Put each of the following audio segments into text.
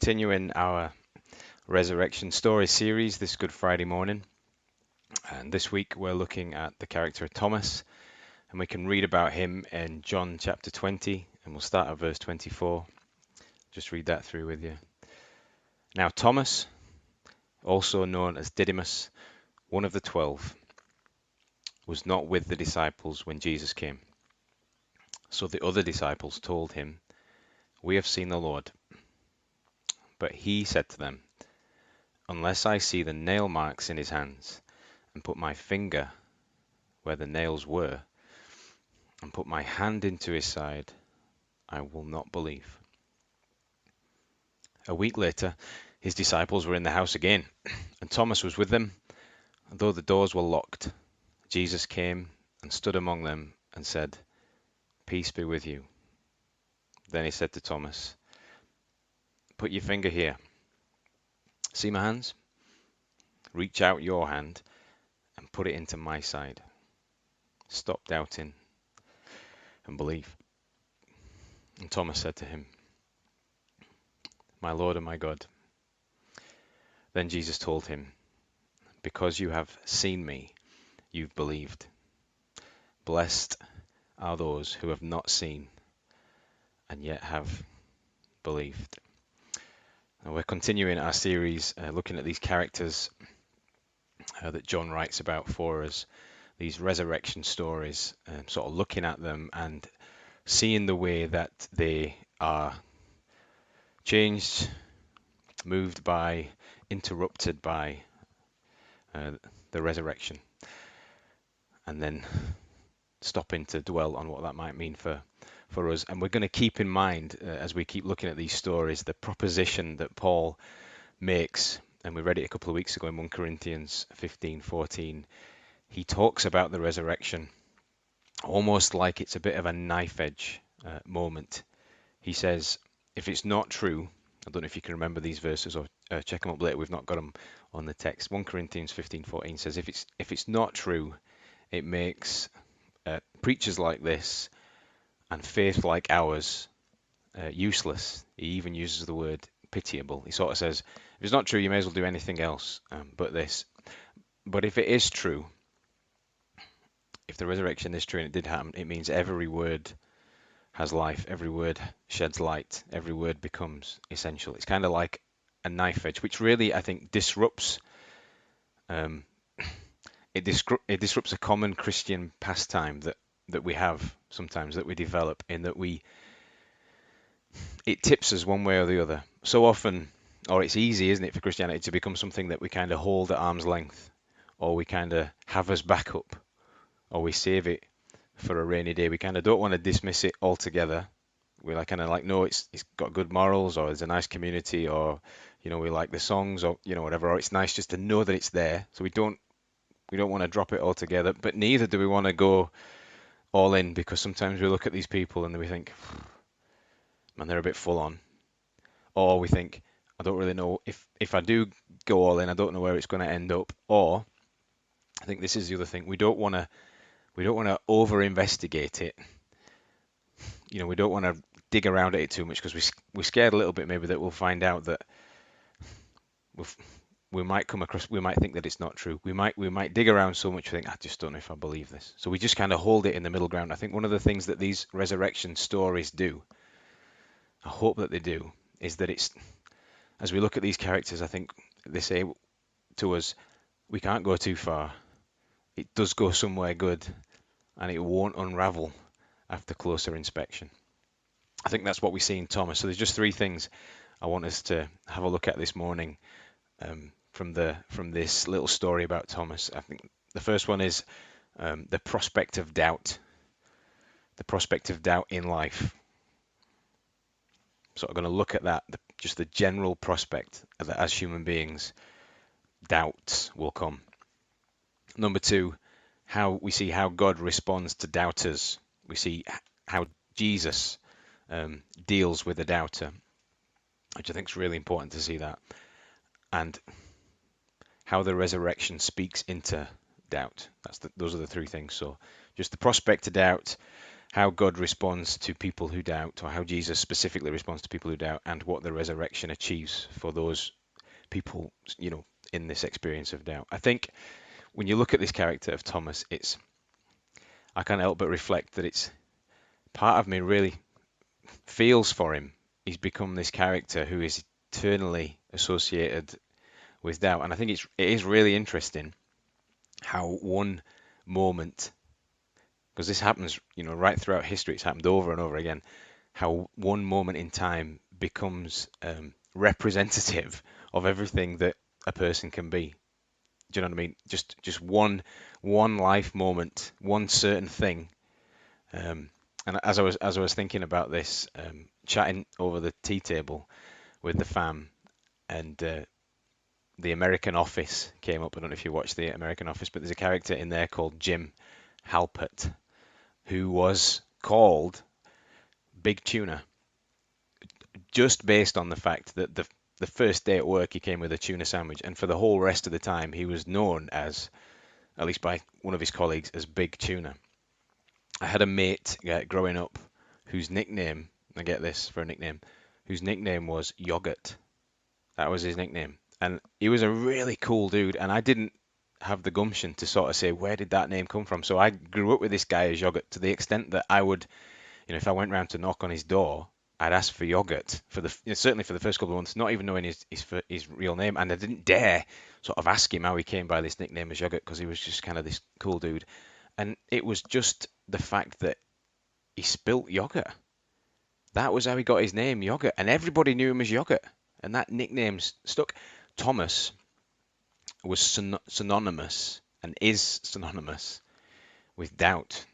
continuing our Resurrection Story series this Good Friday morning. And this week we're looking at the character of Thomas, and we can read about him in John chapter 20, and we'll start at verse 24. Just read that through with you. Now Thomas, also known as Didymus, one of the 12, was not with the disciples when Jesus came. So the other disciples told him, "We have seen the Lord." But he said to them, "Unless I see the nail marks in his hands, and put my finger where the nails were, and put my hand into his side, I will not believe." A week later, his disciples were in the house again, and Thomas was with them. Though the doors were locked, Jesus came and stood among them and said, "Peace be with you." Then he said to Thomas, "Put your finger here. See my hands? Reach out your hand and put it into my side. Stop doubting and believe." And Thomas said to him, "My Lord and my God." Then Jesus told him, "Because you have seen me, you've believed. Blessed are those who have not seen and yet have believed." And we're continuing our series looking at these characters that John writes about for us, these resurrection stories, sort of looking at them and seeing the way that they are changed, moved by, interrupted by the resurrection, and then stopping to dwell on what that might mean for us. And we're going to keep in mind, as we keep looking at these stories, the proposition that Paul makes, and we read it a couple of weeks ago in 1 Corinthians 15:14. He talks about the resurrection almost like it's a bit of a knife edge moment. He says, if it's not true, I don't know if you can remember these verses or check them up later, we've not got them on the text. 1 Corinthians 15:14 says, if it's not true, it makes preachers like this and faith like ours useless. He even uses the word pitiable. He sort of says, if it's not true, you may as well do anything else but this. But if it is true, if the resurrection is true and it did happen, it means every word has life, every word sheds light, every word becomes essential. It's kind of like a knife edge, which really, I think, disrupts it disrupts a common Christian pastime that we have sometimes, that we develop, in that it tips us one way or the other. So often, or it's easy, isn't it, for Christianity to become something that we kind of hold at arm's length, or we kind of have as backup, or we save it for a rainy day. We kind of don't want to dismiss it altogether. We're like, kind of like, no, it's got good morals, or there's a nice community, or we like the songs, or whatever, or it's nice just to know that it's there. So we don't want to drop it altogether, but neither do we want to go all in, because sometimes we look at these people and we think, man, they're a bit full on. Or we think, I don't really know if I do go all in, I don't know where it's going to end up. Or I think this is the other thing, we don't want to over investigate it. We don't want to dig around at it too much, because we're scared a little bit maybe that we'll find out that we might think that it's not true. We might dig around so much we think, I just don't know if I believe this. So we just kind of hold it in the middle ground. I think one of the things that these resurrection stories do, I hope that they do, is that it's, as we look at these characters, I think they say to us, we can't go too far. It does go somewhere good, and it won't unravel after closer inspection. I think that's what we see in Thomas. So there's just three things I want us to have a look at this morning from this little story about Thomas. I think the first one is the prospect of doubt. The prospect of doubt in life. So I'm going to look at that, just the general prospect that as human beings, doubts will come. Number two, we see how God responds to doubters. We see how Jesus deals with a doubter, which I think is really important to see that. And how the resurrection speaks into doubt. Those are the three things. So just the prospect of doubt, how God responds to people who doubt, or how Jesus specifically responds to people who doubt, and what the resurrection achieves for those people, in this experience of doubt. I think when you look at this character of Thomas, I can't help but reflect that it's part of me really feels for him. He's become this character who is eternally associated with doubt, and I think it is really interesting how one moment, because this happens, right throughout history, it's happened over and over again, how one moment in time becomes representative of everything that a person can be. Do you know what I mean? Just one life moment, one certain thing. And as I was thinking about this, chatting over the tea table with the fam, and the American Office came up. I don't know if you watch the American Office, but there's a character in there called Jim Halpert, who was called Big Tuna, just based on the fact that the first day at work he came with a tuna sandwich, and for the whole rest of the time he was known as, at least by one of his colleagues, as Big Tuna. I had a mate growing up whose nickname, I get this for a nickname, whose nickname was Yogurt. That was his nickname. And he was a really cool dude, and I didn't have the gumption to sort of say, where did that name come from? So I grew up with this guy as Yogurt, to the extent that I would, if I went round to knock on his door, I'd ask for yogurt certainly for the first couple of months, not even knowing his real name, and I didn't dare sort of ask him how he came by this nickname as Yogurt, because he was just kind of this cool dude. And it was just the fact that he spilt yogurt. That was how he got his name, Yogurt, and everybody knew him as Yogurt, and that nickname stuck. Thomas was synonymous and is synonymous with doubt.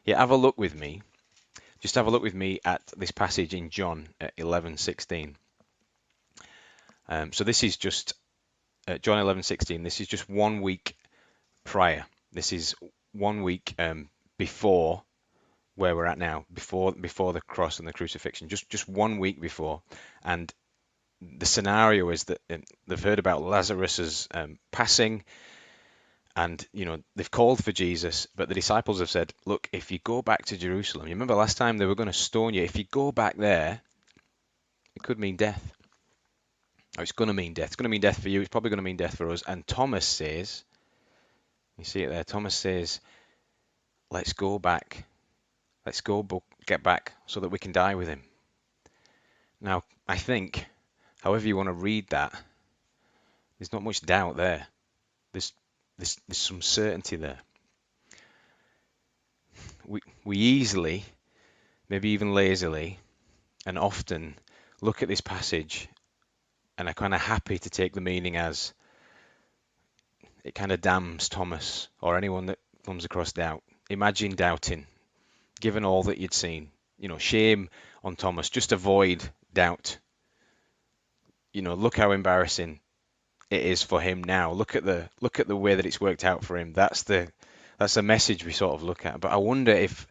Yeah, have a look with me. Just have a look with me at this passage in John 11:16. So this is just John 11:16. This is just 1 week prior. This is 1 week before where we're at now, before the cross and the crucifixion. Just 1 week before, and the scenario is that they've heard about Lazarus's passing, and they've called for Jesus, but the disciples have said, look, if you go back to Jerusalem, you remember last time they were going to stone you, if you go back there, it could mean death. Oh, it's going to mean death. It's going to mean death for you. It's probably going to mean death for us. And Thomas says, you see it there, Thomas says, let's go back. Let's get back so that we can die with him. Now, I think, however you want to read that, there's not much doubt there. There's some certainty there. We easily, maybe even lazily, and often look at this passage and are kind of happy to take the meaning as it kind of damns Thomas or anyone that comes across doubt. Imagine doubting, given all that you'd seen. Shame on Thomas. Just avoid doubt. Look how embarrassing it is for him now. Look at the way that it's worked out for him. That's the message we sort of look at. But I wonder if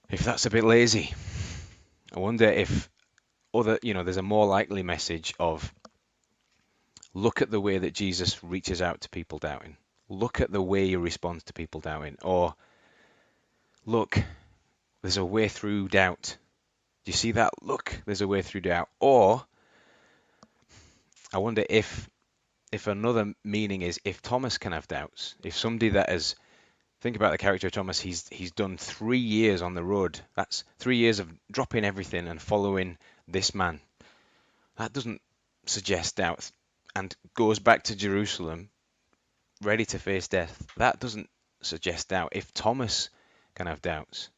that's a bit lazy. I wonder if there's a more likely message of, look at the way that Jesus reaches out to people doubting. Look at the way he responds to people doubting. Or, look, there's a way through doubt. Do you see that? Look, there's a way through doubt. Or, I wonder if another meaning is, if Thomas can have doubts, if somebody that has, think about the character of Thomas, he's done 3 years on the road. That's 3 years of dropping everything and following this man. That doesn't suggest doubt. And goes back to Jerusalem, ready to face death. That doesn't suggest doubt. If Thomas can have doubts,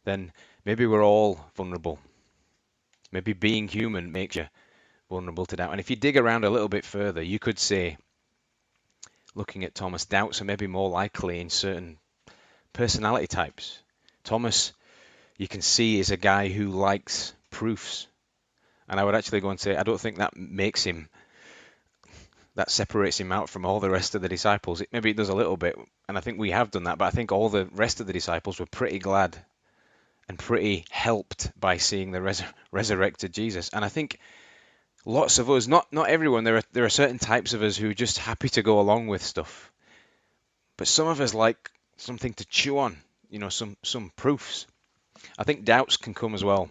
then maybe we're all vulnerable. Maybe being human makes you vulnerable to doubt. And if you dig around a little bit further, you could say, looking at Thomas, doubts are maybe more likely in certain personality types. Thomas, you can see, is a guy who likes proofs. And I would actually go and say, I don't think that separates him out from all the rest of the disciples. Maybe it does a little bit, and I think we have done that, but I think all the rest of the disciples were pretty glad and pretty helped by seeing the resurrected Jesus. And I think lots of us, not everyone, there are certain types of us who are just happy to go along with stuff. But some of us like something to chew on. some proofs. I think doubts can come as well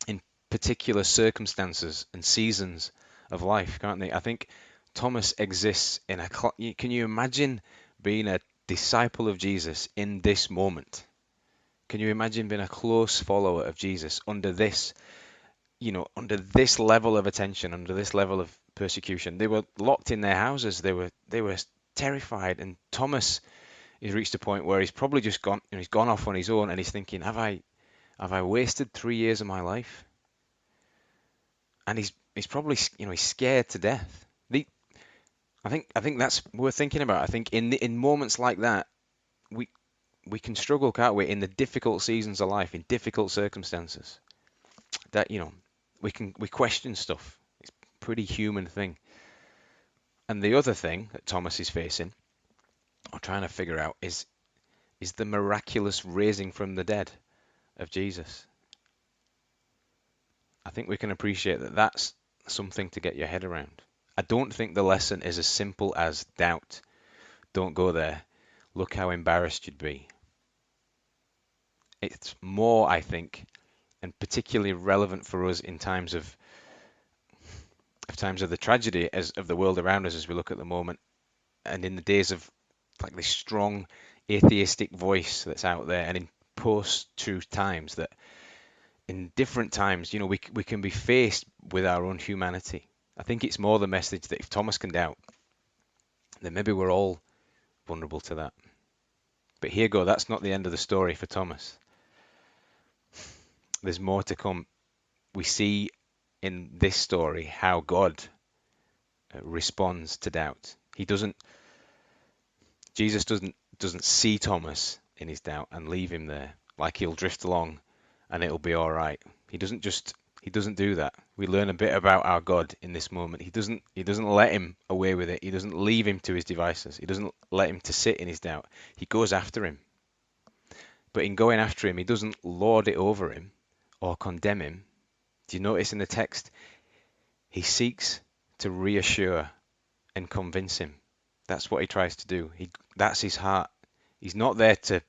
in particular circumstances and seasons of life, can't they? I think Thomas exists in a. Can you imagine being a disciple of Jesus in this moment? Can you imagine being a close follower of Jesus under this level of attention, under this level of persecution? They were locked in their houses. They were terrified. And Thomas has reached a point where he's probably just gone. He's gone off on his own, and he's thinking, have I wasted 3 years of my life? And he's probably he's scared to death. The, I think that's worth thinking about. I think in moments like that, we we can struggle, can't we, in the difficult seasons of life, in difficult circumstances. That we question stuff. It's a pretty human thing. And the other thing that Thomas is facing, or trying to figure out, is the miraculous raising from the dead of Jesus. I think we can appreciate that that's something to get your head around. I don't think the lesson is as simple as doubt. Don't go there. Look how embarrassed you'd be. It's more, I think, and particularly relevant for us in times of the tragedy of the world around us as we look at the moment, and in the days of like this strong atheistic voice that's out there, and in post-truth times, that in different times, we can be faced with our own humanity. I think it's more the message that if Thomas can doubt, then maybe we're all vulnerable to that. But here go, that's not the end of the story for Thomas. There's more to come. We see in this story how God responds to doubt. Jesus doesn't see Thomas in his doubt and leave him there like he'll drift along and it'll be all right. He doesn't do that. We learn a bit about our God in this moment. He doesn't let him away with it. He doesn't leave him to his devices. He doesn't let him to sit in his doubt. He goes after him. But in going after him, he doesn't lord it over him or condemn him. Do you notice in the text? He seeks to reassure and convince him. That's what he tries to do. That's his heart. He's not there to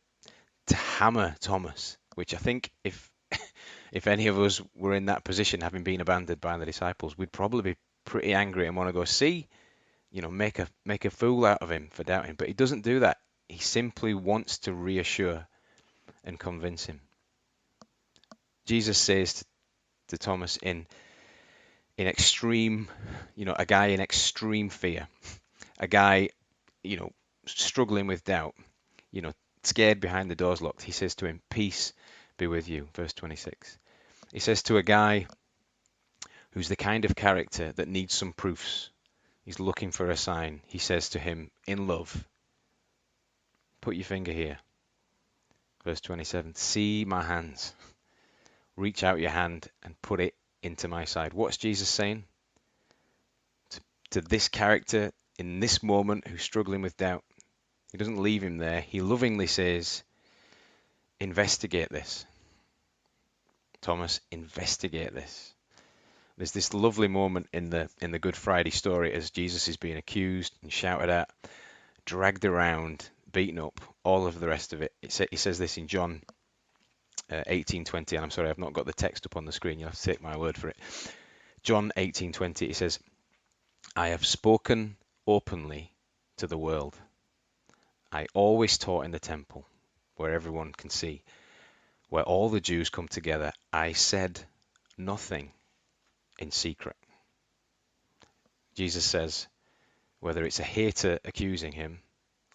hammer Thomas, which I think if any of us were in that position, having been abandoned by the disciples, we'd probably be pretty angry and want to go make a fool out of him for doubting. But he doesn't do that. He simply wants to reassure and convince him. Jesus says to Thomas in extreme, a guy in extreme fear, a guy, struggling with doubt, scared behind the doors locked. He says to him, "Peace be with you." Verse 26. He says to a guy who's the kind of character that needs some proofs. He's looking for a sign. He says to him, in love, "Put your finger here." Verse 27. "See my hands. Reach out your hand and put it into my side." What's Jesus saying to this character in this moment who's struggling with doubt? He doesn't leave him there. He lovingly says, "Investigate this. Thomas, investigate this." There's this lovely moment in the Good Friday story as Jesus is being accused and shouted at, dragged around, beaten up, all of the rest of it. He says this in John 18:20, and I'm sorry I've not got the text up on the screen. You'll have to take my word for it. John 18:20, he says, "I have spoken openly to the world. I always taught in the temple where everyone can see, where all the Jews come together. I said nothing in secret." Jesus says, whether it's a hater accusing him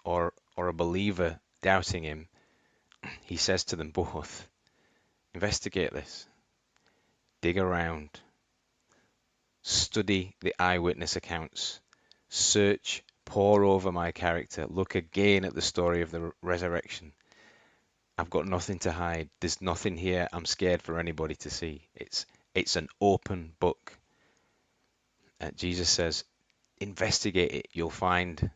or a believer doubting him, he says to them both, investigate this, dig around, study the eyewitness accounts, search, pore over my character, look again at the story of the resurrection. I've got nothing to hide. There's nothing here I'm scared for anybody to see. It's an open book. Jesus says, investigate it. You'll find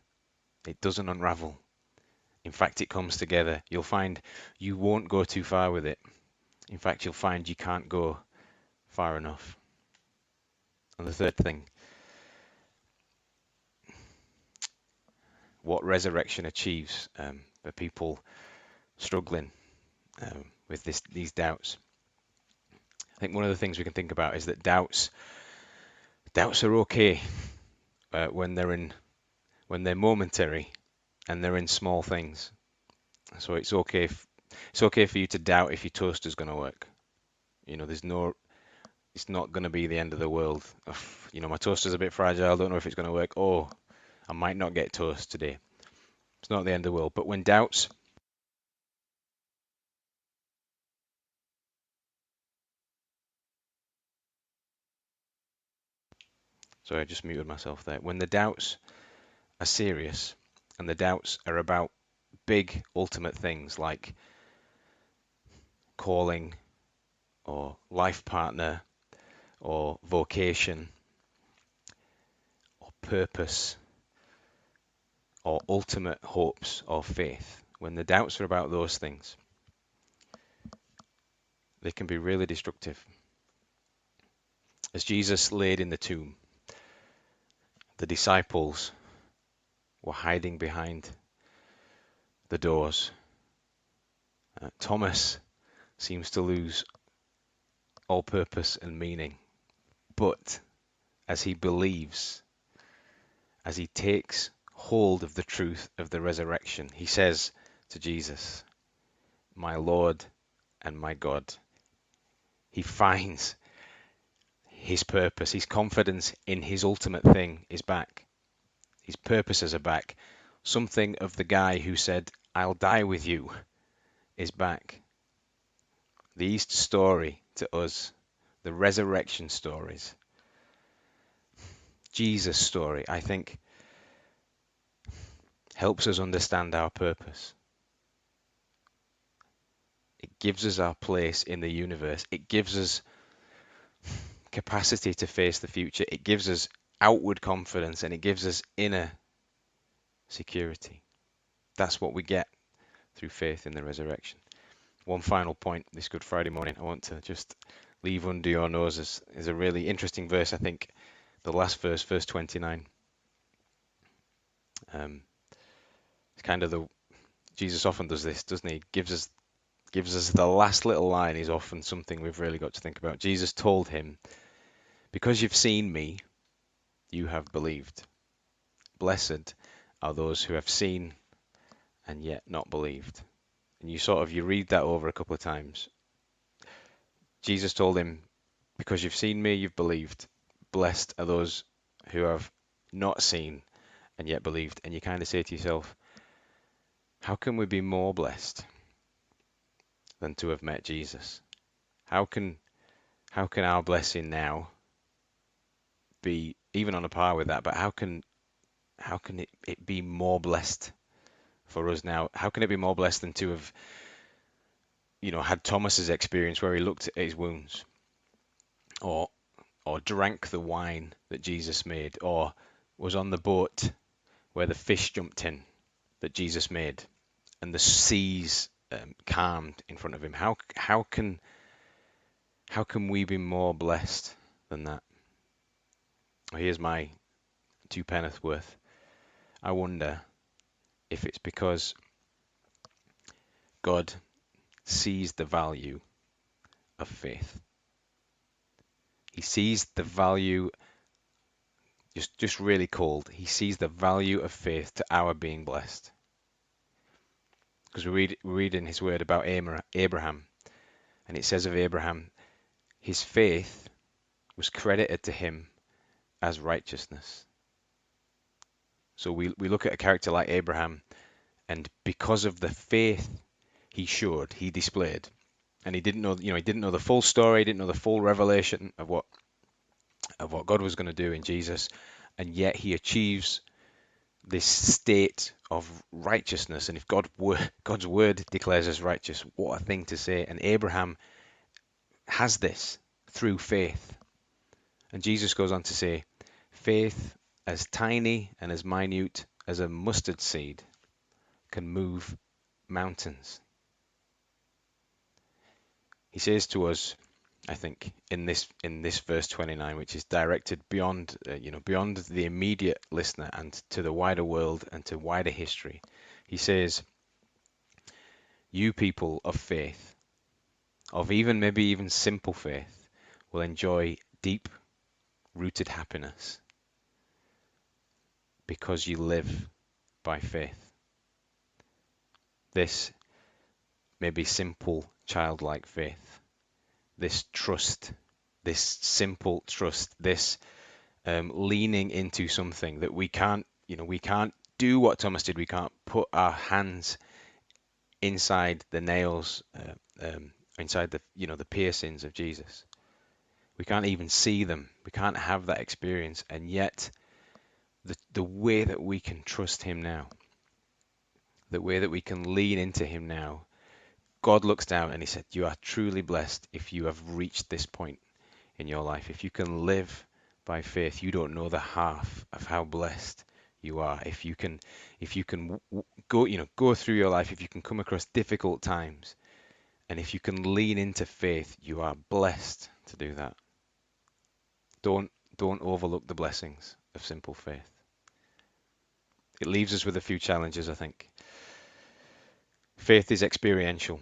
it doesn't unravel. In fact, it comes together. You'll find you won't go too far with it. In fact, you'll find you can't go far enough. And the third thing, what resurrection achieves for people struggling with these doubts. I think one of the things we can think about is that doubts are okay when they're momentary and they're in small things. So it's okay for you to doubt if your toaster's going to work. It's not going to be the end of the world. My toaster's a bit fragile. I don't know if it's going to work. Oh, I might not get toast today. It's not the end of the world. But when doubts, sorry, I just muted myself there. When the doubts are serious and the doubts are about big ultimate things like calling or life partner or vocation or purpose or ultimate hopes or faith, when the doubts are about those things, they can be really destructive. As Jesus laid in the tomb, the disciples were hiding behind the doors. Thomas seems to lose all purpose and meaning, but as he believes, as he takes hold of the truth of the resurrection, he says to Jesus, "My Lord and my God." He finds his purpose, his confidence in his ultimate thing is back. His purposes are back. Something of the guy who said, "I'll die with you," is back. The Easter story to us, the resurrection stories, Jesus' story, I think, helps us understand our purpose. It gives us our place in the universe. It gives us capacity to face the future. It gives us outward confidence and it gives us inner security. That's what we get through faith in the resurrection. One final point this Good Friday morning I want to just leave under your noses is a really interesting verse, I think, the last verse, verse 29. It's kind of Jesus often does this, doesn't he? Gives us the last little line is often something we've really got to think about. Jesus told him, "Because you've seen me, you have believed. Blessed are those who have seen and yet not believed." And you read that over a couple of times. Jesus told him, "Because you've seen me, you've believed. Blessed are those who have not seen and yet believed." And you kind of say to yourself, how can we be more blessed than to have met Jesus? How can our blessing now be even on a par with that? But how can it be more blessed for us now? How can it be more blessed than to have had Thomas's experience where he looked at his wounds, or drank the wine that Jesus made, or was on the boat where the fish jumped in that Jesus made, and the seas calmed in front of him? How can we be more blessed than that? Well, here's my two penneth worth. I wonder if it's because God sees the value of faith. He sees the value, just really cold. He sees the value of faith to our being blessed. Because we read in his word about Abraham, and it says of Abraham, his faith was credited to him as righteousness. So we look at a character like Abraham, and because of the faith he showed, he displayed, and he didn't know the full story, he didn't know the full revelation of what God was going to do in Jesus, and yet he achieves this state of righteousness. And if God's word declares us righteous, what a thing to say. And Abraham has this through faith. And Jesus goes on to say, faith as tiny and as minute as a mustard seed can move mountains. He says to us, I think, in this verse 29, which is directed beyond beyond the immediate listener and to the wider world and to wider history. He says, You people of faith, of even maybe even simple faith, will enjoy deep rooted happiness because you live by faith. This may be simple childlike faith, this trust, this simple trust, this leaning into something that we can't, we can't do what Thomas did. We can't put our hands inside the nails, inside the piercings of Jesus. We can't even see them. We can't have that experience. And yet, the way that we can trust Him now, the way that we can lean into Him now, God looks down and He said, "You are truly blessed if you have reached this point in your life. If you can live by faith, you don't know the half of how blessed you are. If you can go through your life, if you can come across difficult times, and if you can lean into faith, you are blessed to do that. Don't overlook the blessings of simple faith." It leaves us with a few challenges, I think. Faith is experiential.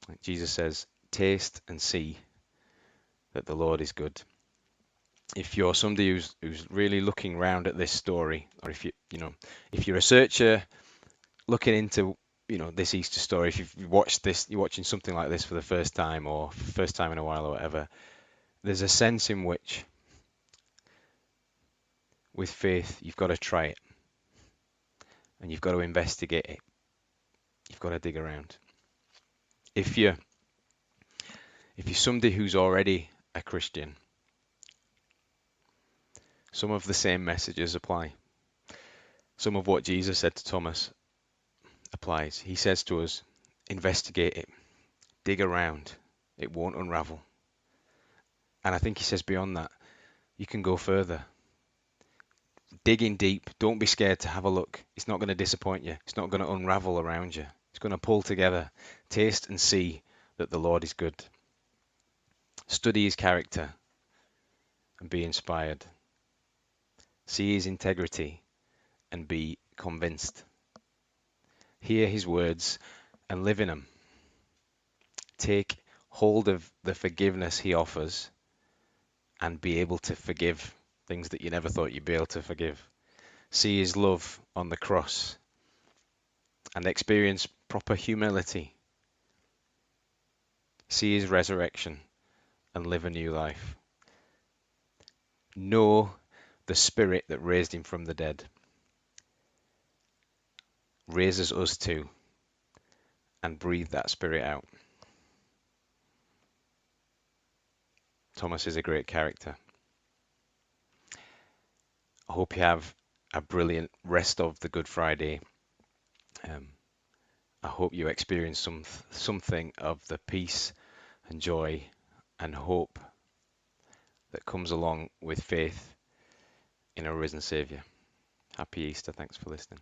Like Jesus says, "Taste and see that the Lord is good." If you're somebody who's really looking round at this story, or if you're a researcher looking into this Easter story, if you've watched this, you're watching something like this for the first time or first time in a while or whatever, there's a sense in which with faith you've got to try it and you've got to investigate it. You've got to dig around. If you're somebody who's already a Christian, some of the same messages apply. Some of what Jesus said to Thomas applies. He says to us, investigate it, dig around, it won't unravel. And I think he says beyond that, you can go further. Dig in deep, don't be scared to have a look. It's not going to disappoint you, it's not going to unravel around you. It's going to pull together. Taste and see that the Lord is good. Study His character and be inspired. See His integrity and be convinced. Hear His words and live in them. Take hold of the forgiveness He offers and be able to forgive things that you never thought you'd be able to forgive. See His love on the cross and experience proper humility. See His resurrection and live a new life. Know the Spirit that raised Him from the dead raises us too, and breathe that Spirit out. Thomas is a great character. I hope you have a brilliant rest of the Good Friday. I hope you experience something of the peace and joy and hope that comes along with faith in a risen Saviour. Happy Easter. Thanks for listening.